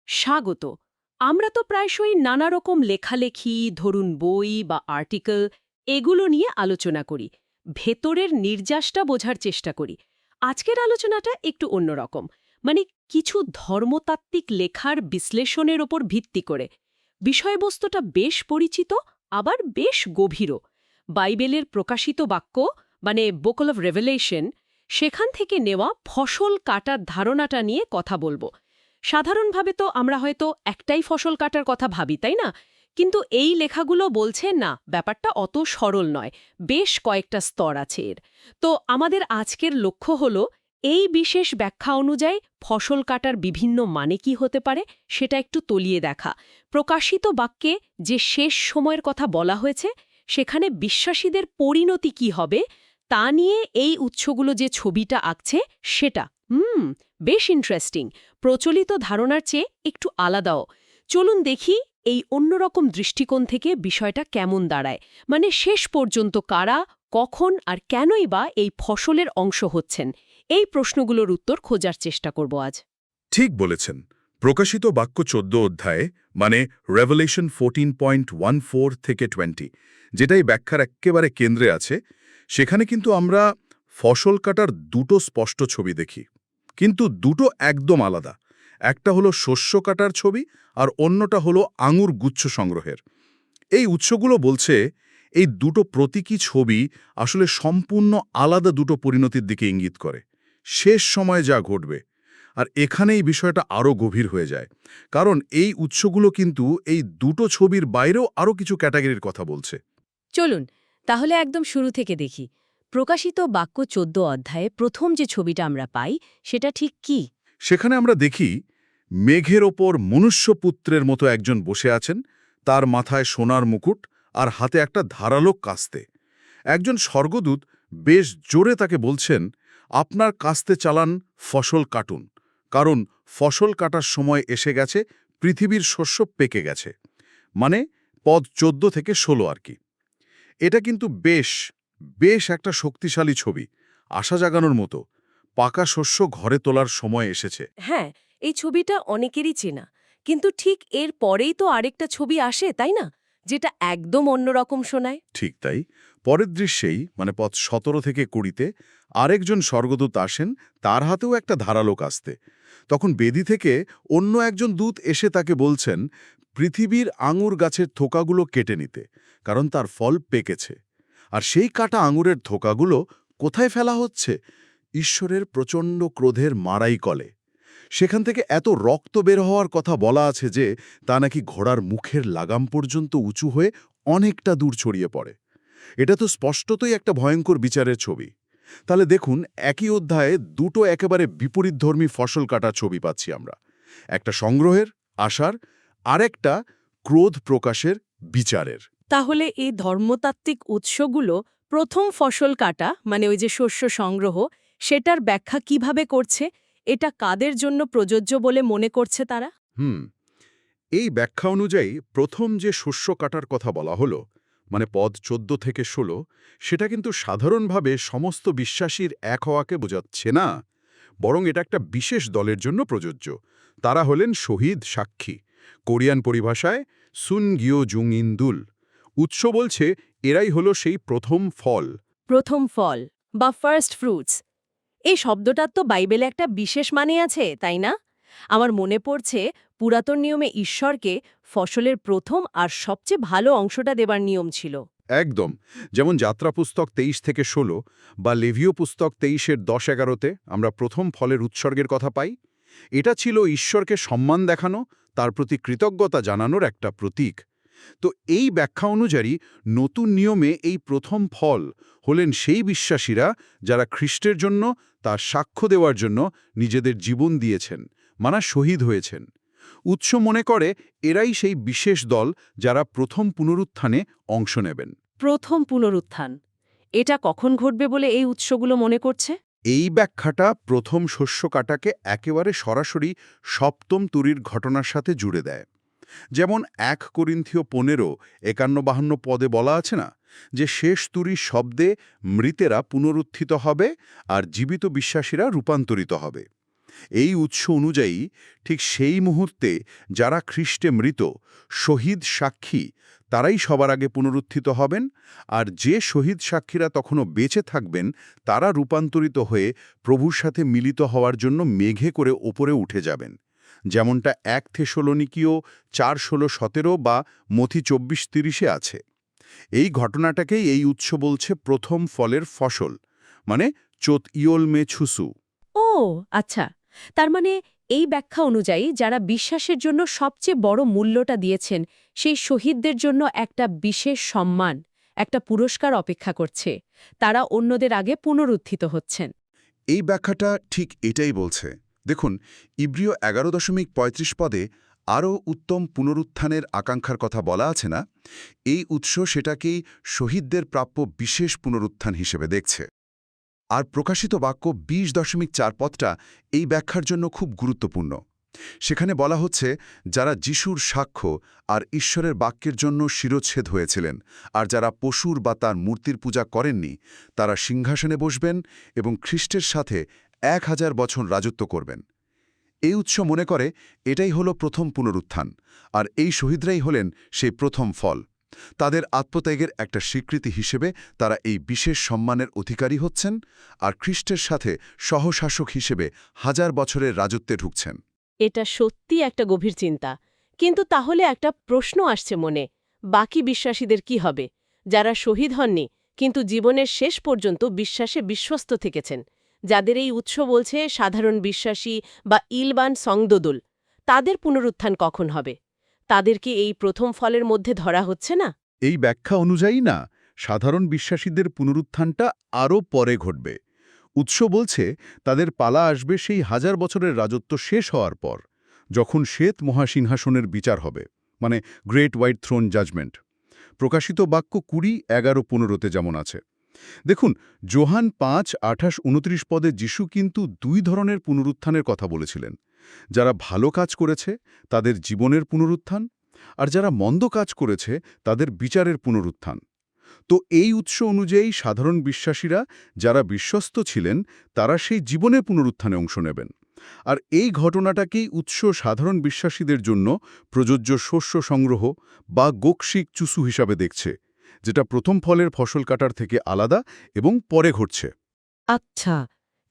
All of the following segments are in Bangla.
স্বাগত। আমরা তো প্রায়শই নানা রকম লেখালেখি, ধরুন বই বা আর্টিকেল, এগুলো নিয়ে আলোচনা করি। ভেতরের নির্যাসটা বোঝার চেষ্টা করি। আজকের আলোচনাটা একটু অন্যরকম। মানে কিছু ধর্মতাত্ত্বিক লেখার বিশ্লেষণের ওপর ভিত্তি করে। বিষয়বস্তুটা বেশ পরিচিত, আবার বেশ গভীরও। বাইবেলের প্রকাশিত বাক্য, মানে বুক অফ রেভেলেশন, সেখান থেকে নেওয়া ফসল কাটার ধারণাটা নিয়ে কথা বলবো। সাধারণভাবে তো আমরা হয়তো একটাই ফসল কাটার কথা ভাবি, তাই না? কিন্তু এই লেখাগুলো বলছে না, ব্যাপারটা অত সরল নয়, বেশ কয়েকটা স্তর আছে এর। তো আমাদের আজকের লক্ষ্য হলো এই বিশেষ ব্যাখ্যা অনুযায়ী ফসল কাটার বিভিন্ন মানে কি হতে পারে সেটা একটু তলিয়ে দেখা। প্রকাশিত বাক্যে যে শেষ সময়ের কথা বলা হয়েছে, সেখানে বিশ্বাসীদের পরিণতি কি হবে তা নিয়ে এই উৎসগুলো যে ছবিটা আঁকছে সেটা বেশ ইন্টারেস্টিং। প্রচলিত ধারণার চেয়ে একটু আলাদাও। চলুন দেখি এই অন্যরকম দৃষ্টিকোণ থেকে বিষয়টা কেমন দাঁড়ায়। মানে শেষ পর্যন্ত কারা, কখন আর কেনই বা এই ফসলের অংশ হচ্ছেন, এই প্রশ্নগুলোর উত্তর খোঁজার চেষ্টা করব আজ। ঠিক বলেছেন। প্রকাশিত বাক্য ১৪ অধ্যায়ে, মানে রেভেলেশন 14.14 থেকে 20, যেটাই ব্যাখ্যার একেবারে কেন্দ্রে আছে, সেখানে কিন্তু আমরা ফসল কাটার দুটো স্পষ্ট ছবি দেখি। কিন্তু দুটো একদম আলাদা। একটা হলো শস্য কাটার ছবি, আর অন্যটা হলো আঙুর গুচ্ছ সংগ্রহের। এই উৎসগুলো বলছে এই দুটো প্রতীকী ছবি আসলে সম্পূর্ণ আলাদা দুটো পরিণতির দিকে ইঙ্গিত করে। শেষ সময়ে যা ঘটবে। আর এখানেই বিষয়টা আরও গভীর হয়ে যায়, কারণ এই উৎসগুলো কিন্তু এই দুটো ছবির বাইরেও আরও কিছু ক্যাটাগরির কথা বলছে। চলুন তাহলে একদম শুরু থেকে দেখি। প্রকাশিত বাক্য ১৪ অধ্যায়ে প্রথম যে ছবিটা আমরা পাই সেটা ঠিক কি? সেখানে আমরা দেখি মেঘের ওপর মনুষ্যপুত্রের মতো একজন বসে আছেন, তার মাথায় সোনার মুকুট আর হাতে একটা ধারালো কাস্তে। একজন স্বর্গদূত বেশ জোরে তাকে বলছেন, আপনার কাস্তে চালান, ফসল কাটুন, কারণ ফসল কাটার সময় এসে গেছে, পৃথিবীর শস্য পেকে গেছে। মানে পদ ১৪ থেকে ১৬ আর কি। এটা কিন্তু বেশ বেশ একটা শক্তিশালী ছবি, আশা জাগানোর মতো। পাকা শস্য ঘরে তোলার সময় এসেছে। হ্যাঁ, এই ছবিটা অনেকেরই চেনা। কিন্তু ঠিক এর পরেই তো আরেকটা ছবি আসে, তাই না? যেটা একদম অন্যরকম শোনায়। ঠিক তাই। পরের দৃশ্যেই, মানে পথ ১৭ থেকে ২০-তে, আরেকজন স্বর্গদূত আসেন, তার হাতেও একটা ধারালো কাস্তে। তখন বেদি থেকে অন্য একজন দূত এসে তাকে বলছেন, পৃথিবীর আঙুর গাছের থোকাগুলো কেটে নিতে, কারণ তার ফল পেকেছে। আর সেই কাটা আঙুরের থোকাগুলো কোথায় ফেলা হচ্ছে? ঈশ্বরের প্রচণ্ড ক্রোধের মারাই কলে। সেখান থেকে এত রক্ত বের হওয়ার কথা বলা আছে যে তা নাকি ঘোড়ার মুখের লাগাম পর্যন্ত উঁচু হয়ে অনেকটা দূর ছড়িয়ে পড়ে। এটা তো স্পষ্টতই একটা ভয়ঙ্কর বিচারের ছবি। তাহলে দেখুন, একই অধ্যায়ে দুটো একেবারে বিপরীতধর্মী ফসল কাটার ছবি পাচ্ছি আমরা। একটা সংগ্রহের, আশার, আরেকটা ক্রোধ প্রকাশের, বিচারের। তাহলে এই ধর্মতাত্ত্বিক উৎসগুলো প্রথম ফসল কাটা, মানে ওই যে শস্য সংগ্রহ, সেটার ব্যাখ্যা কিভাবে করছে? এটা কাদের জন্য প্রযোজ্য বলে মনে করছে তারা? হুম এই ব্যাখ্যা অনুযায়ী প্রথম যে শস্য কাটার কথা বলা হলো, মানে পদ ১৪ থেকে ১৬, সেটা কিন্তু সাধারণভাবে সমস্ত বিশ্বাসীর এক হওয়াকে বোঝাচ্ছে না, বরং এটা একটা বিশেষ দলের জন্য প্রযোজ্য। তারা হলেন শহীদ সাক্ষী, কোরিয়ান পরিভাষায় সুন গিও জুং ইন্দুল। উৎস বলছে এরাই হলো সেই প্রথম ফল। প্রথম ফল বা ফার্স্ট ফ্রুটস, এই শব্দটার তো বাইবেলে একটা বিশেষ মানে আছে, তাই না? আমার মনে পড়ছে পুরাতন নিয়মে ঈশ্বরকে ফসলের প্রথম আর সবচেয়ে ভালো অংশটা দেবার নিয়ম ছিল। একদম। যেমন যাত্রা পুস্তক ২৩ থেকে ১৬ বা লেভীয় পুস্তক ২৩-এর ১০-১১-তে আমরা প্রথম ফলের উৎসর্গের কথা পাই। এটা ছিল ঈশ্বরকে সম্মান দেখানো, তার প্রতি কৃতজ্ঞতা জানানোর একটা প্রতীক। তো এই ব্যাখ্যা অনুযায়ী নতুন নিয়মে এই প্রথম ফল হলেন সেই বিশ্বাসীরা যারা খ্রিস্টের জন্য, তার সাক্ষ্য দেওয়ার জন্য নিজেদের জীবন দিয়েছেন, মানে শহীদ হয়েছেন। উৎস মনে করে এরাই সেই বিশেষ দল যারা প্রথম পুনরুত্থানে অংশ নেবেন। প্রথম পুনরুত্থান, এটা কখন ঘটবে বলে এই উৎসগুলো মনে করছে? এই ব্যাখ্যাটা প্রথম শস্য কাটাকে একেবারে সরাসরি সপ্তম তুরির ঘটনার সাথে জুড়ে দেয়। যেমন ১ করিন্থীয় ১৫-৫১-৫২ পদে বলা আছে না, যে শেষ তুরির শব্দে মৃতেরা পুনরুত্থিত হবে আর জীবিত বিশ্বাসীরা রূপান্তরিত হবে। এই উৎস অনুযায়ী ঠিক সেই মুহূর্তে যারা খ্রিস্টে মৃত, শহীদ সাক্ষী, তারাই সবার আগে পুনরুত্থিত হবেন, আর যে শহীদ সাক্ষীরা তখনও বেঁচে থাকবেন তারা রূপান্তরিত হয়ে প্রভুর সাথে মিলিত হওয়ার জন্য মেঘে করে ওপরে উঠে যাবেন, যেমনটা ১ থেসলোনিকীয় ৪:১৬-১৭ বা মথি ২৪:৩০-এ আছে। এই ঘটনাটাকেই এই উৎস বলছে প্রথম ফলের ফসল, মানে চোত ইয়োল মে ছুসু। ও আচ্ছা, তার মানে এই ব্যাখ্যা অনুযায়ী যারা বিশ্বাসের জন্য সবচেয়ে বড় মূল্যটা দিয়েছেন সেই শহীদদের জন্য একটা বিশেষ সম্মান, একটা পুরস্কার অপেক্ষা করছে, তারা অন্যদের আগে পুনরুত্থিত হচ্ছেন। এই ব্যাখ্যাটা ঠিক এটাই বলছে। দেখুন, ইব্রিয় ১১.৩৫ পদে আরও উত্তম পুনরুত্থানের আকাঙ্ক্ষার কথা বলা আছে না? এই উৎস সেটাকেই শহীদদের প্রাপ্য বিশেষ পুনরুত্থান হিসেবে দেখছে। আর প্রকাশিত বাক্য ২০.৪ পদটা এই ব্যাখ্যার জন্য খুব গুরুত্বপূর্ণ। সেখানে বলা হচ্ছে, যারা যিশুর সাক্ষ্য আর ঈশ্বরের বাক্যের জন্য শিরচ্ছেদ হয়েছিলেন, আর যারা পশুর বা তার মূর্তির পূজা করেননি, তারা সিংহাসনে বসবেন এবং খ্রিস্টের সাথে ১,০০০ বছর রাজত্ব করবেন। এই উৎস মনে করে এটাই হলো প্রথম পুনরুত্থান, আর এই শহীদরাই হলেন সেই প্রথম ফল। তাদের আত্মত্যাগের একটা স্বীকৃতি হিসেবে তারা এই বিশেষ সম্মানের অধিকারী হচ্ছেন, আর খ্রিস্টের সাথে সহশাসক হিসেবে ১,০০০ বছরের রাজত্বে ঢুকছেন। এটা সত্যি একটা গভীর চিন্তা। কিন্তু তাহলে একটা প্রশ্ন আসছে মনে, বাকি বিশ্বাসীদের কি হবে, যারা শহীদ হননি কিন্তু জীবনের শেষ পর্যন্ত বিশ্বাসে বিশ্বস্ত থেকেছেন, যাদের এই উৎস বলছে সাধারণ বিশ্বাসী বা ইলবান সংদোদুল, তাদের পুনরুত্থান কখন হবে? তাদের কি এই প্রথম ফলের মধ্যে ধরা হচ্ছে না? এই ব্যাখ্যা অনুযায়ী না, সাধারণ বিশ্বাসীদের পুনরুত্থানটা আরও পরে ঘটবে। উৎস বলছে তাদের পালা আসবে সেই ১,০০০ বছরের রাজত্ব শেষ হওয়ার পর, যখন শ্বেত মহাসিংহাসনের বিচার হবে, মানে গ্রেট হোয়াইট থ্রোন জাজমেন্ট। প্রকাশিত বাক্য ২০:১১-১৫-তে যেমন আছে। দেখুন, যোহান ৫:২৮-২৯ পদে যিশু কিন্তু ২ ধরনের পুনরুত্থানের কথা বলেছিলেন। যারা ভালো কাজ করেছে তাদের জীবনের পুনরুত্থান, আর যারা মন্দ কাজ করেছে তাদের বিচারের পুনরুত্থান। তো এই উৎস অনুযায়ী সাধারণ বিশ্বাসীরা যারা বিশ্বস্ত ছিলেন তারা সেই জীবনের পুনরুত্থানে অংশ নেবেন। আর এই ঘটনাটাকেই উৎস সাধারণ বিশ্বাসীদের জন্য প্রযোজ্য শস্য সংগ্রহ বা গোকশিক চুসু হিসাবে দেখছে, যেটা প্রথম ফলের ফসল কাটার থেকে আলাদা এবং পরে ঘটছে। আচ্ছা,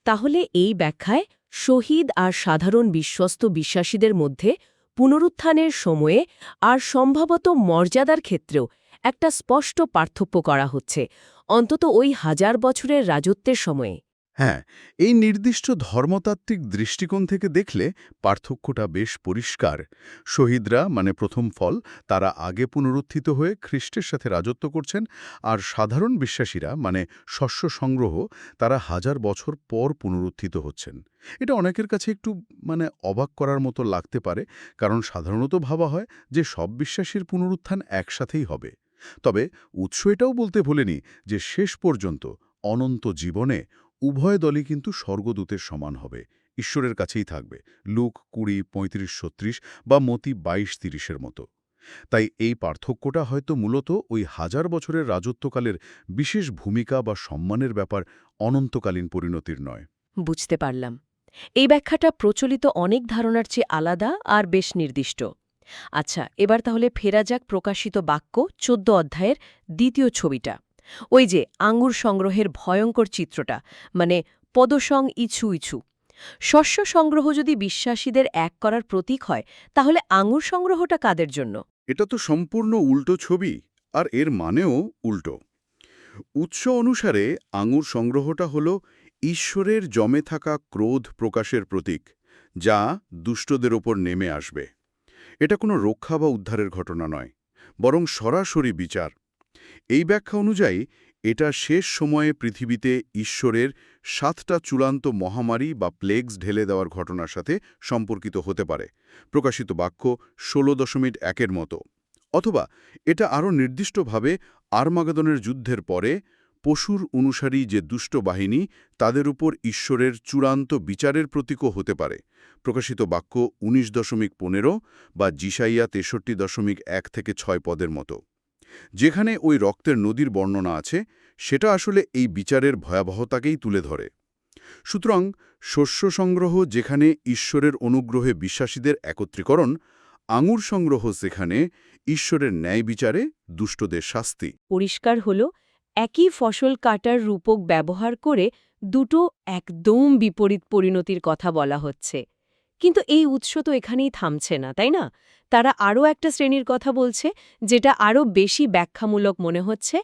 তাহলে এই ব্যাখ্যায় শহীদ আর সাধারণ বিশ্বস্ত বিশ্বাসীদের মধ্যে পুনরুত্থানের সময়ে আর সম্ভবত মর্যাদার ক্ষেত্রেও একটা স্পষ্ট পার্থক্য করা হচ্ছে, অন্তত ওই ১,০০০ বছরের রাজত্বের সময়ে। হ্যাঁ, এই নির্দিষ্ট ধর্মতাত্ত্বিক দৃষ্টিকোণ থেকে দেখলে পার্থক্যটা বেশ পরিষ্কার। শহীদরা, মানে প্রথম ফল, তারা আগে পুনরুত্থিত হয়ে খ্রিস্টের সাথে রাজত্ব করছেন, আর সাধারণ বিশ্বাসীরা, মানে শস্য সংগ্রহ, তারা ১,০০০ বছর পর পুনরুত্থিত হচ্ছেন। এটা অনেকের কাছে একটু অবাক করার মতো লাগতে পারে, কারণ সাধারণত ভাবা হয় যে সব বিশ্বাসীর পুনরুত্থান একসাথেই হবে। তবে উৎস এটাও বলতে ভোলেনি যে শেষ পর্যন্ত অনন্ত জীবনে উভয় দলই কিন্তু স্বর্গদূতের সমান হবে, ঈশ্বরের কাছেই থাকবে, লুক ২০:৩৫-৩৬ বা মতি ২২:৩০-এর মতো। তাই এই পার্থক্যটা হয়তো মূলত ওই ১,০০০ বছরের রাজত্বকালের বিশেষ ভূমিকা বা সম্মানের ব্যাপার, অনন্তকালীন পরিণতির নয়। বুঝতে পারলাম। এই ব্যাখ্যাটা প্রচলিত অনেক ধারণার চেয়ে আলাদা আর বেশ নির্দিষ্ট। আচ্ছা, এবার তাহলে ফেরা যাক প্রকাশিত বাক্য ১৪ অধ্যায়ের দ্বিতীয় ছবিটা। ওই যে আঙ্গুর সংগ্রহের ভয়ঙ্কর চিত্রটা, মানে পদসং ইছু ইছু। শস্য সংগ্রহ যদি বিশ্বাসীদের এক করার প্রতীক হয়, তাহলে আঙ্গুর সংগ্রহটা কাদের জন্য? এটা তো সম্পূর্ণ উল্টো ছবি, আর এর মানেও উল্টো। উৎস অনুসারে আঙুর সংগ্রহটা হল ঈশ্বরের জমে থাকা ক্রোধ প্রকাশের প্রতীক, যা দুষ্টদের ওপর নেমে আসবে। এটা কোনো রক্ষা বা উদ্ধারের ঘটনা নয়, বরং সরাসরি বিচার। এই ব্যাখ্যা অনুযায়ী এটা শেষ সময়ে পৃথিবীতে ঈশ্বরের ৭টা চূড়ান্ত মহামারী বা প্লেগস ঢেলে দেওয়ার ঘটনার সাথে সম্পর্কিত হতে পারে, প্রকাশিত বাক্য ১৬.১-এর মতো। অথবা এটা আরও নির্দিষ্টভাবে আরমাগেদনের যুদ্ধের পরে পশুর অনুসারী যে দুষ্ট বাহিনী, তাদের উপর ঈশ্বরের চূড়ান্ত বিচারের প্রতীকও হতে পারে, প্রকাশিত বাক্য ১৯.১৫ বা যিশাইয়া ৬৩.১-৬ পদের মতো। যেখানে ওই রক্তের নদীর বর্ণনা আছে, সেটা আসলে এই বিচারের ভয়াবহতাকেই তুলে ধরে। সুতরাং শস্য সংগ্রহ যেখানে ঈশ্বরের অনুগ্রহে বিশ্বাসীদের একত্রীকরণ, আঙুর সংগ্রহ যেখানে ঈশ্বরের ন্যায় বিচারে দুষ্টদের শাস্তি। পরিষ্কার হল একই ফসল কাটার রূপক ব্যবহার করে দুটো একদম বিপরীত পরিণতির কথা বলা হচ্ছে। কিন্তু এই উৎস তো এখানেই থামছে না, তাই না? তারা আরও একটা শ্রেণীর কথা বলছে, যেটা আরও বেশি ব্যাখ্যামূলক মনে হচ্ছে,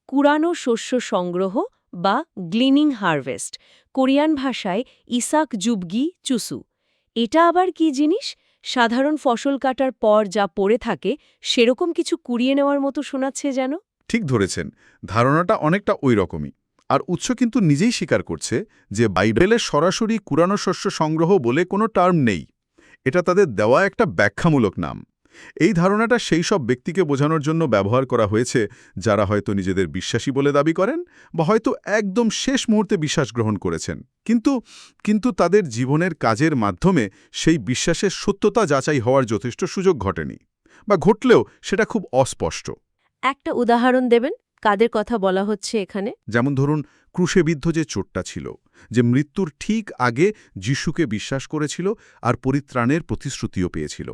কুরানো শস্য সংগ্রহ বা গ্লিনিং হারভেস্ট, কোরিয়ান ভাষায় ইসাক জুবগি চুসু। এটা আবার কি জিনিস? সাধারণ ফসল কাটার পর যা পড়ে থাকে সেরকম কিছু কুড়িয়ে নেওয়ার মতো শোনাচ্ছে যেন। ঠিক ধরেছেন, ধারণাটা অনেকটা ওই রকমই। আর উৎস কিন্তু নিজেই স্বীকার করছে যে বাইবেলে সরাসরি কুরানো শস্য সংগ্রহ বলে কোনো টার্ম নেই। এটা তাদের দেওয়া একটা ব্যাখ্যামূলক নাম। এই ধারণাটা সেই সব ব্যক্তিকে বোঝানোর জন্য ব্যবহার করা হয়েছে যারা হয়তো নিজেদের বিশ্বাসী বলে দাবি করেন বা হয়তো একদম শেষ মুহূর্তে বিশ্বাস গ্রহণ করেছেন, কিন্তু তাদের জীবনের কাজের মাধ্যমে সেই বিশ্বাসের সত্যতা যাচাই হওয়ার যথেষ্ট সুযোগ ঘটেনি, বা ঘটলেও সেটা খুব অস্পষ্ট। একটা উদাহরণ দেবেন? কাদের কথা বলা হচ্ছে এখানে? যেমন ধরুন, ক্রুশে বিদ্ধ যে চোরটা ছিল, যে মৃত্যুর ঠিক আগে যিশুকে বিশ্বাস করেছিল আর পরিত্রাণের প্রতিশ্রুতিও পেয়েছিল।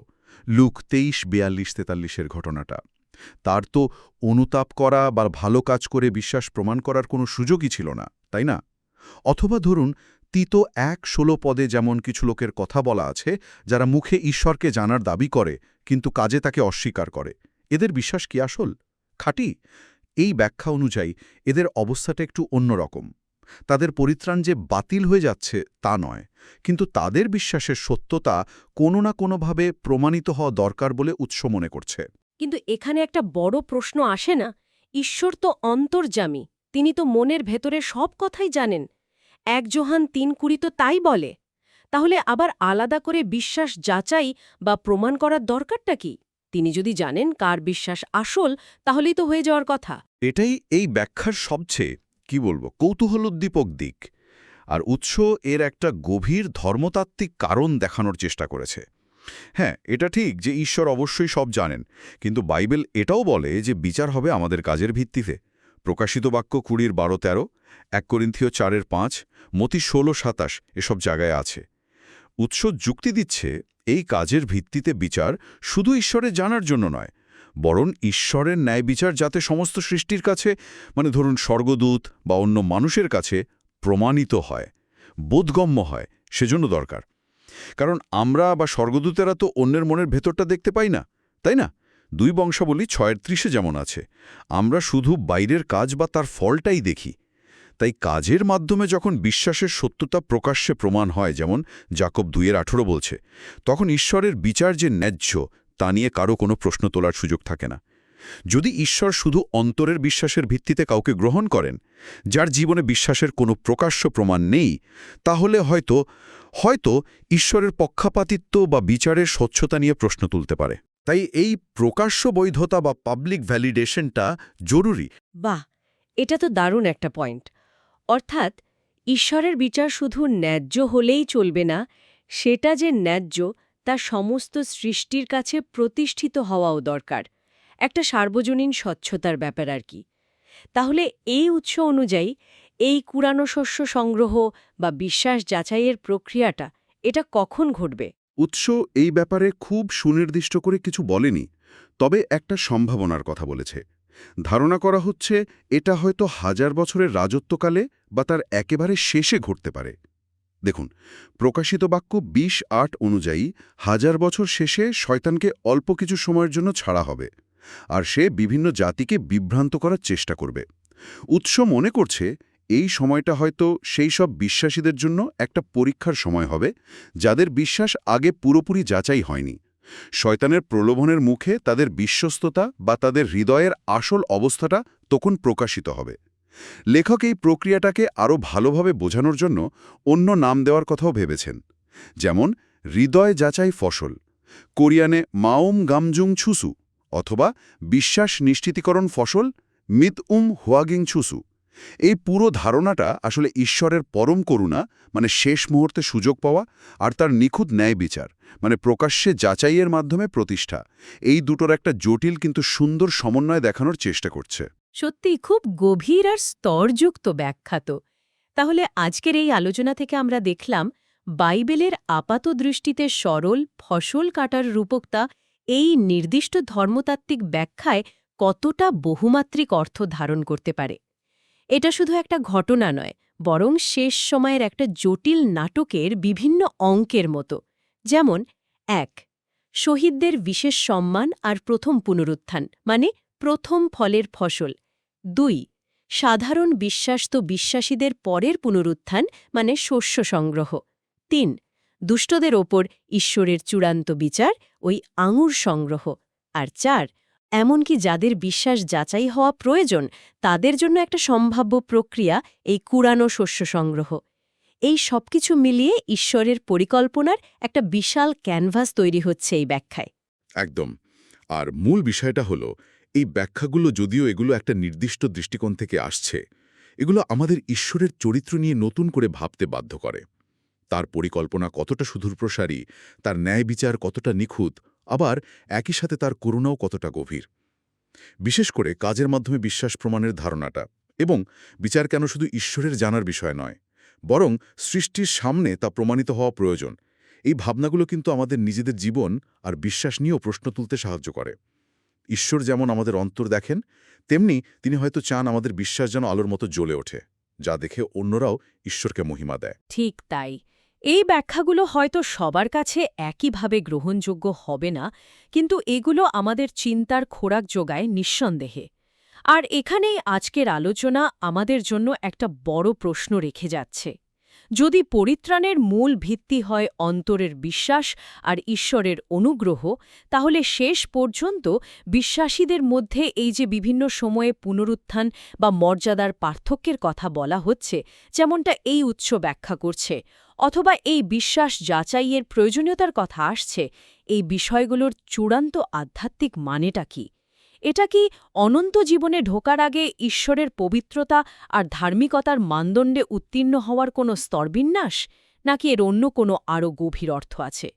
লুক 23:42-43 ঘটনাটা। তার তো অনুতাপ করা বা ভালো কাজ করে বিশ্বাস প্রমাণ করার কোনো সুযোগই ছিল না, তাই না? অথবা ধরুন, তিতো 1:16 পদে যেমন কিছু লোকের কথা বলা আছে যারা মুখে ঈশ্বরকে জানার দাবি করে কিন্তু কাজে তাকে অস্বীকার করে। এদের বিশ্বাস কি আসল, খাঁটি? এই ব্যাখ্যা অনুযায়ী এদের অবস্থাটা একটু অন্যরকম। তাদের পরিত্রাণ যে বাতিল হয়ে যাচ্ছে তা নয়, কিন্তু তাদের বিশ্বাসের সত্যতা কোনো না কোনোভাবে প্রমাণিত হওয়া দরকার বলে উৎস মনে করছে। কিন্তু এখানে একটা বড় প্রশ্ন আসে না? ঈশ্বর তো অন্তর্যামী, তিনি তো মনের ভেতরে সব কথাই জানেন। 1 যোহান 3:20 তো তাই বলে। তাহলে আবার আলাদা করে বিশ্বাস যাচাই বা প্রমাণ করার দরকারটা কি? তিনি যদি জানেন কার বিশ্বাস আসল, তাহলেই তো হয়ে যাওয়ার কথা। এটাই এই ব্যাখ্যার সবচেয়ে কৌতূহলোদ্দীপক দিক। আর উৎস এর একটা গভীর ধর্মতাত্ত্বিক কারণ দেখানোর চেষ্টা করেছে। হ্যাঁ, এটা ঠিক যে ঈশ্বর অবশ্যই সব জানেন, কিন্তু বাইবেল এটাও বলে যে বিচার হবে আমাদের কাজের ভিত্তিতে। প্রকাশিত বাক্য 20:12-13, 1 করিন্থীয় 4:5, মতি 16:27 এসব জায়গায় আছে। উৎস যুক্তি দিচ্ছে এই কাজের ভিত্তিতে বিচার শুধু ঈশ্বরের জানার জন্য নয়, বরং ঈশ্বরের ন্যায় বিচার যাতে সমস্ত সৃষ্টির কাছে, মানে ধরুন স্বর্গদূত বা অন্য মানুষের কাছে প্রমাণিত হয়, বোধগম্য হয়, সেজন্য দরকার। কারণ আমরা বা স্বর্গদূতেরা তো অন্যের মনের ভেতরটা দেখতে পাই না, তাই না? 2 বংশাবলী 6:30 যেমন আছে, আমরা শুধু বাইরের কাজ বা তার ফলটাই দেখি। তাই কাজের মাধ্যমে যখন বিশ্বাসের সত্যতা প্রকাশ্যে প্রমাণ হয়, যেমন যাকব 2:18 বলছে, তখন ঈশ্বরের বিচার যে ন্যায্য তা নিয়ে কারো কোনো প্রশ্ন তোলার সুযোগ থাকে না। যদি ঈশ্বর শুধু অন্তরের বিশ্বাসের ভিত্তিতে কাউকে গ্রহণ করেন, যার জীবনে বিশ্বাসের কোনো প্রকাশ্য প্রমাণ নেই, তাহলে হয়তো ঈশ্বরের পক্ষপাতিত্ব বা বিচারের স্বচ্ছতা নিয়ে প্রশ্ন তুলতে পারে। তাই এই প্রকাশ্য বৈধতা বা পাবলিক ভ্যালিডেশনটা জরুরি। বাহ, এটা তো দারুণ একটা পয়েন্ট। অর্থাৎ ঈশ্বরের বিচার শুধু ন্যায্য হলেই চলবে না, সেটা যে ন্যায্য তা সমস্ত সৃষ্টির কাছে প্রতিষ্ঠিত হওয়াও দরকার। একটা সার্বজনীন স্বচ্ছতার ব্যাপার আর কি। তাহলে এই উৎস অনুযায়ী এই কুরানো শস্য সংগ্রহ বা বিশ্বাস যাচাইয়ের প্রক্রিয়াটা এটা কখন ঘটবে? উৎস এই ব্যাপারে খুব সুনির্দিষ্ট করে কিছু বলেনি, তবে একটা সম্ভাবনার কথা বলেছে। ধারণা করা হচ্ছে এটা হয়তো 1000 বছরের রাজত্বকালে বা তার একেবারে শেষে ঘটতে পারে। দেখুন, প্রকাশিত বাক্য 20:8 অনুযায়ী 1000 বছর শেষে শয়তানকে অল্প কিছু সময়ের জন্য ছাড়া হবে, আর সে বিভিন্ন জাতিকে বিভ্রান্ত করার চেষ্টা করবে। উৎস মনে করছে এই সময়টা হয়তো সেই সব বিশ্বাসীদের জন্য একটা পরীক্ষার সময় হবে, যাদের বিশ্বাস আগে পুরোপুরি যাচাই হয়নি। শয়তানের প্রলোভনের মুখে তাদের বিশ্বস্ততা বা তাদের হৃদয়ের আসল অবস্থাটা তখন প্রকাশিত হবে। লেখক এই প্রক্রিয়াটাকে আরও ভালোভাবে বোঝানোর জন্য অন্য নাম দেওয়ার কথাও ভেবেছেন, যেমন হৃদয় যাচাই ফসল, কোরিয়ানে মাওম গামজুং ছুসু, অথবা বিশ্বাস নিশ্চিতীকরণ ফসল মিতউম হুয়াগিং ছুসু। এই পুরো ধারণাটা আসলে ঈশ্বরের পরম করুণা, মানে শেষ মুহূর্তে সুযোগ পাওয়া, আর তার নিখুঁত ন্যায় বিচার, মানে প্রকাশ্যে যাচাইয়ের মাধ্যমে প্রতিষ্ঠা, এই দুটোর একটা জটিল কিন্তু সুন্দর সমন্বয় দেখানোর চেষ্টা করছে। সত্যিই খুব গভীর আর স্তরযুক্ত ব্যাখ্যা তো। তাহলে আজকের এই আলোচনা থেকে আমরা দেখলাম বাইবেলের আপাত দৃষ্টিতে সরল ফসল কাটার রূপকতা এই নির্দিষ্ট ধর্মতাত্ত্বিক ব্যাখ্যায় কতটা বহুমাত্রিক অর্থ ধারণ করতে পারে। এটা শুধু একটা ঘটনা নয়, বরং শেষ সময়ের একটা জটিল নাটকের বিভিন্ন অঙ্কের মতো। যেমন ১. শহীদদের বিশেষ সম্মান আর প্রথম পুনরুত্থান, মানে প্রথম ফলের ফসল। ২. সাধারণ বিশ্বাস তো বিশ্বাসীদের পরের পুনরুত্থান, মানে শস্য সংগ্রহ। ৩. দুষ্টদের ওপর ঈশ্বরের চূড়ান্ত বিচার, ওই আঙুর সংগ্রহ। আর ৪. এমনকি যাদের বিশ্বাস যাচাই হওয়া প্রয়োজন তাদের জন্য একটা সম্ভাব্য প্রক্রিয়া, এই কুড়ানো শস্য সংগ্রহ। এই সবকিছু মিলিয়ে ঈশ্বরের পরিকল্পনার একটা বিশাল ক্যানভাস তৈরি হচ্ছে এই ব্যাখ্যায়। একদম। আর মূল বিষয়টা হলো, এই ব্যাখ্যাগুলো যদিও এগুলো একটা নির্দিষ্ট দৃষ্টিকোণ থেকে আসছে, এগুলো আমাদের ঈশ্বরের চরিত্র নিয়ে নতুন করে ভাবতে বাধ্য করে। তার পরিকল্পনা কতটা সুদূরপ্রসারী, তার ন্যায় বিচার কতটা নিখুঁত, আবার একই সাথে তার করুণাও কতটা গভীর। বিশেষ করে কাজের মাধ্যমে বিশ্বাস প্রমাণের ধারণাটা, এবং বিচার কেন শুধু ঈশ্বরের জানার বিষয় নয়, বরং সৃষ্টির সামনে তা প্রমাণিত হওয়া প্রয়োজন। এই ভাবনাগুলো কিন্তু আমাদের নিজেদের জীবন আর বিশ্বাস নিয়েও প্রশ্ন তুলতে সাহায্য করে। ঈশ্বর যেমন আমাদের অন্তর দেখেন, তেমনি তিনি হয়তো চান আমাদের বিশ্বাস যেন আলোর মতো জ্বলে ওঠে, যা দেখে অন্যরাও ঈশ্বরকে মহিমা দেয়। ঠিক তাই। এই ব্যাখ্যাগুলো হয়তো সবার কাছে একইভাবে গ্রহণযোগ্য হবে না, কিন্তু এগুলো আমাদের চিন্তার খোরাক যোগায় নিঃসন্দেহে। আর এখানেই আজকের আলোচনা আমাদের জন্য একটা বড় প্রশ্ন রেখে যাচ্ছে। যদি পরিত্রাণের মূল ভিত্তি হয় অন্তরের বিশ্বাস আর ঈশ্বরের অনুগ্রহ, তাহলে শেষ পর্যন্ত বিশ্বাসীদের মধ্যে এই যে বিভিন্ন সময়ে পুনরুত্থান বা মর্যাদার পার্থক্যের কথা বলা হচ্ছে, যেমনটা এই উৎস ব্যাখ্যা করছে, অথবা এই বিশ্বাস যাচাইয়ের প্রয়োজনীয়তার কথা আসছে, এই বিষয়গুলোর চূড়ান্ত আধ্যাত্মিক মানেটা কি? এটা কি অনন্ত জীবনে ঢোকার আগে ঈশ্বরের পবিত্রতা আর ধার্মিকতার মানদণ্ডে উত্তীর্ণ হওয়ার কোনো স্তরবিন্যাস, নাকি এর অন্য কোনো আরও গভীর অর্থ আছে?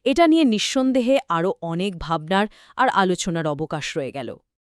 এটা নিয়ে নিঃসন্দেহে আরও অনেক ভাবনার আর আলোচনার অবকাশ রয়ে গেল।